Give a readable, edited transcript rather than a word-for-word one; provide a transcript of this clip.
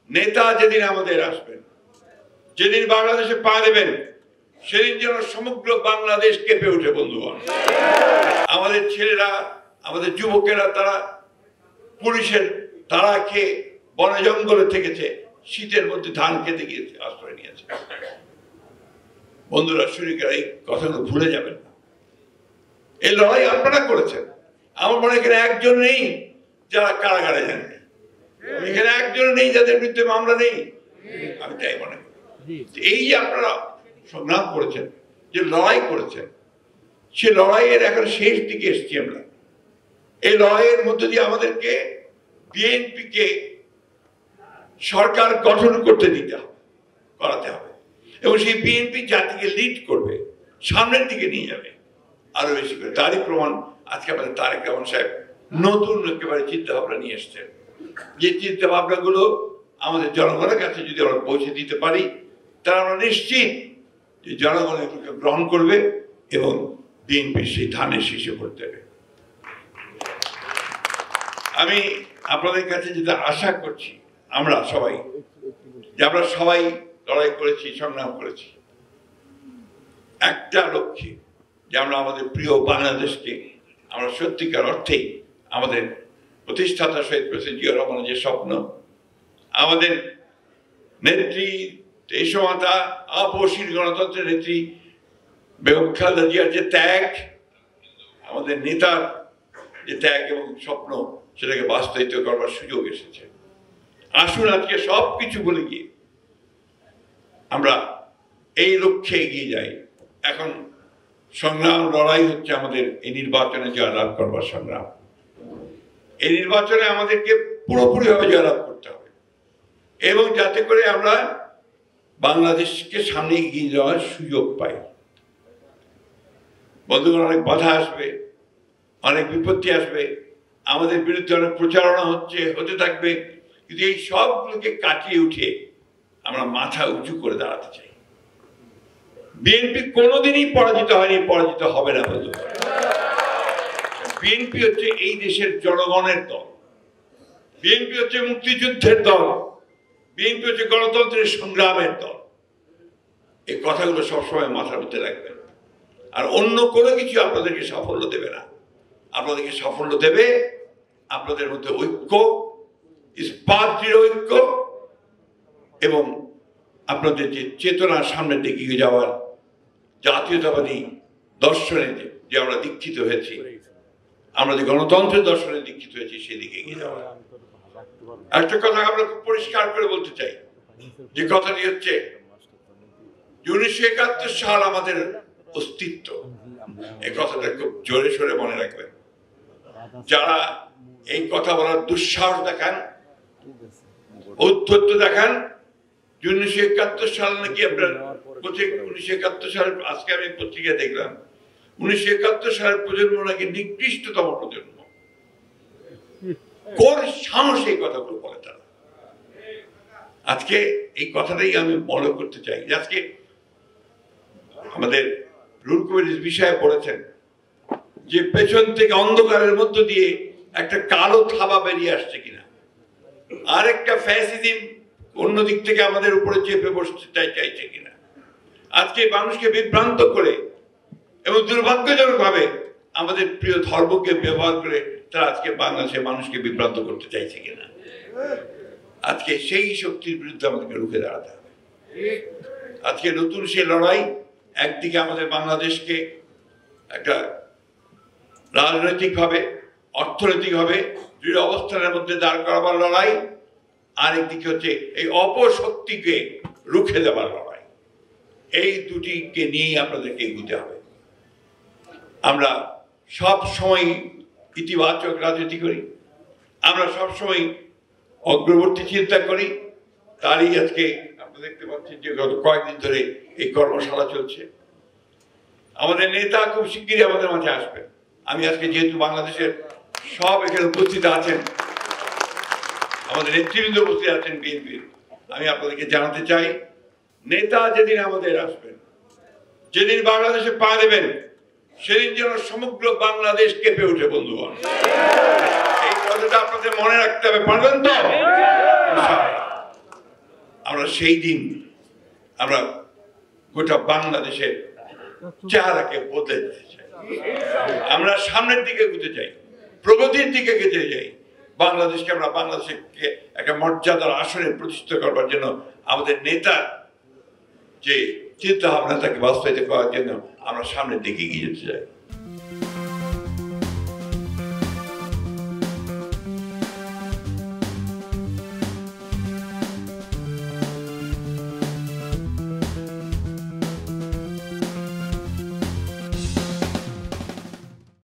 নেতা যেদিন আমাদের আসবেন, যেদিন বাংলাদেশে পা দেবেন, সেদিন যেন সমগ্র বাংলাদেশ কেঁপে ওঠে বন্ধুগণ। আমাদের ছেলেরা, আমাদের যুবকেরা তারা পুলিশের তারা খেয়ে বনে জঙ্গলে থেকেছে, শীতের মধ্যে ধান খেতে গিয়েছে, আশ্রয় নিয়েছে। বন্ধুরা, শরীরের এই কথাগুলো ভুলে যাবেন না। এই লড়াই আপনারা করেছেন। আমার মনে এখানে একজন নেই যারা কারাগারে যাননি, এখানে একজন নেই যাদের বিরুদ্ধে মামলা নেই। আমি তাই মনে করি এই যে আপনারা সংগ্রাম করেছেন, যে লড়াই করেছেন, সে লড়াইয়ের এখন শেষ দিকে এসেছি আমরা। এই লড়াইয়ের মধ্যে দিয়ে আমাদেরকে বিএনপিকে সরকার গঠন করতে দিতে হবে, করাতে হবে, এবং সেই বিএনপি জাতিকে লিড করবে, সামনের দিকে নিয়ে যাবে আরো বেশি করে। তারই প্রমাণ আজকে আমাদের তারেক রহমান সাহেব নতুন একেবারে চিন্তা ভাবনা নিয়ে এসছেন। যে চিন্তা ভাবনাগুলো আমাদের জনগণের কাছে যদি আমরা পৌঁছে দিতে পারি, তারা আমরা নিশ্চিত যে জনগণ এগুলোকে গ্রহণ করবে এবং বিএনপি সেই ধানের শীষে ভোট দেবে। আমি আপনাদের কাছে যেটা আশা করছি, আমরা সবাই লড়াই করেছি, সংগ্রাম করেছি একটা লক্ষ্যে, যে আমরা আমাদের প্রিয় বাংলাদেশকে আমরা সত্যিকার অর্থেই আমাদের প্রতিষ্ঠাতা শহীদ প্রেসিডেন্ট জিয়া রহমানের যে স্বপ্ন, আমাদের নেত্রী দেশমাতা আপসীর গণতন্ত্রের নেত্রী বেগম খালেদা জিয়ার যে ত্যাগ, আমাদের নেতার যে ত্যাগ এবং স্বপ্ন, সেটাকে বাস্তবায়িত করবার সুযোগ এসেছে। আসুন আজকে সবকিছু ভুলে গিয়ে আমরা এই লক্ষ্যে এগিয়ে যাই। এখন সংগ্রাম লড়াই হচ্ছে আমাদের এই নির্বাচনে জয়লাভ করবার সংগ্রাম। এই নির্বাচনে আমাদেরকে পুরোপুরিভাবে জয়লাভ করতে হবে, এবং যাতে করে আমরা বাংলাদেশকে সামনে এগিয়ে যাওয়ার সুযোগ পাই। বন্ধুগণ, অনেক বাধা আসবে, অনেক বিপত্তি আসবে, আমাদের বিরুদ্ধে অনেক প্রচারণা হতে থাকবে, কিন্তু এই সবগুলোকে কাটিয়ে উঠে আমরা মাথা উঁচু করে দাঁড়াতে চাই। বিএনপি কোনোদিনই পরাজিত হয়নি, পরাজিত হবে না বন্ধুগণ। বিএনপি হচ্ছে এই দেশের জনগণের দল, বিএনপি হচ্ছে মুক্তিযুদ্ধের দল, বিএনপি হচ্ছে গণতন্ত্রের সংগ্রামের দল। এই কথাগুলো সবসময় মাথার মধ্যে রাখবেন। আর অন্য কোনো কিছু আপনাদেরকে সাফল্য দেবে না। আপনাদেরকে সাফল্য দেবে আপনাদের মধ্যে ঐক্য, ইস্পাত দৃঢ় ঐক্য, এবং আপনাদের যে চেতনা সামনের দিকে এগিয়ে যাওয়ার জাতীয়তাবাদী দর্শনে যে আমরা দীক্ষিত হয়েছি, আমরা যে গণতন্ত্রের দর্শনে দীক্ষিত হয়েছি, সেদিকে এগিয়ে যাওয়া। একটা কথা আমরা খুব পরিষ্কার করে বলতে চাই, যে কথাটি হচ্ছে 1971 সাল আমাদের অস্তিত্ব। এই কথাটা খুব জোরে সোরে মনে রাখবেন। যারা এই কথা বলার দুঃসাহস দেখান, ঔদ্ধত্য দেখান, 1971 সাল নাকি আপনার 1971 সাল, আজকে আমি পত্রিকায় দেখলাম 1971 সালের প্রজন্ম নাকি নিকৃষ্টতম প্রজন্ম। কোন সাহস এই কথাগুলো বলে তারা? আজকে এই কথাটাই আমি মনে করতে চাই। আজকে আমাদের রুল কমিটির বিষয়ে বলেছেন যে পেছন থেকে অন্ধকারের মধ্য দিয়ে একটা কালো থাবা বেরিয়ে আসছে কিনা, আর একটা ফ্যাসিজম অন্যদিক থেকে আমাদের উপরে চেপে বসতে চাইছে কিনা। আজকে মানুষকে বিভ্রান্ত করে এবং দুর্ভাগ্যজনক ভাবে আমাদের প্রিয় ধর্মকে ব্যবহার করে তারা আজকে বাংলাদেশের মানুষকে বিভ্রান্ত করতে চাইছে কিনা। আজকে সেই শক্তির বিরুদ্ধে আমাদেরকে রুখে দাঁড়াতে হবে। আজকে নতুন সে লড়াই, একদিকে আমাদের বাংলাদেশকে একটা রাজনৈতিকভাবে, অর্থনৈতিকভাবে দৃঢ় অবস্থানের মধ্যে দাঁড় করাবার লড়াই, আরেকদিকে হচ্ছে এই অপশক্তিকে রুখে দেওয়ার লড়াই। এই দুটিকে নিয়েই আপনাদেরকে এগোতে হবে। আমরা সব সময় ইতিবাচক রাজনীতি করি, আমরা সবসময় অগ্রবর্তী চিন্তা করি। তারই আজকে আপনারা দেখতে পাচ্ছেন যে গত কয়েকদিন ধরে এই কর্মশালা চলছে। আমাদের নেতা খুব শিগগিরই আমাদের মাঝে আসবেন। আমি আজকে যেহেতু বাংলাদেশের সব এখানে উপস্থিত আছেন, আমাদের নেতৃবৃন্দ উপস্থিত আছেন বিএনপির, আমি আপনাদেরকে জানাতে চাই, নেতা যেদিন আমাদের আসবেন, যেদিন বাংলাদেশে পা দেবেন, সেদিন যেন সমগ্র বাংলাদেশ কেঁপে ওঠে বন্ধুগণ। এই কথাটা আপনাদের মনে রাখতে হবে, পারবেন তো? সেই দিন আমরা গোটা বাংলাদেশের চেহারাকে বদলে দিতে চাই। আমরা সামনের দিকে এগোতে চাই, প্রগতির দিকে এগোতে চাই। বাংলাদেশকে আমরা বাংলাদেশকে একটা মর্যাদার আসনে প্রতিষ্ঠিত করবার জন্য আমাদের নেতার যে চিন্তা ভাবনা তাকে বাস্তবায়িত করার জন্য আমরা সামনের দিকে এগিয়ে যেতে চাই।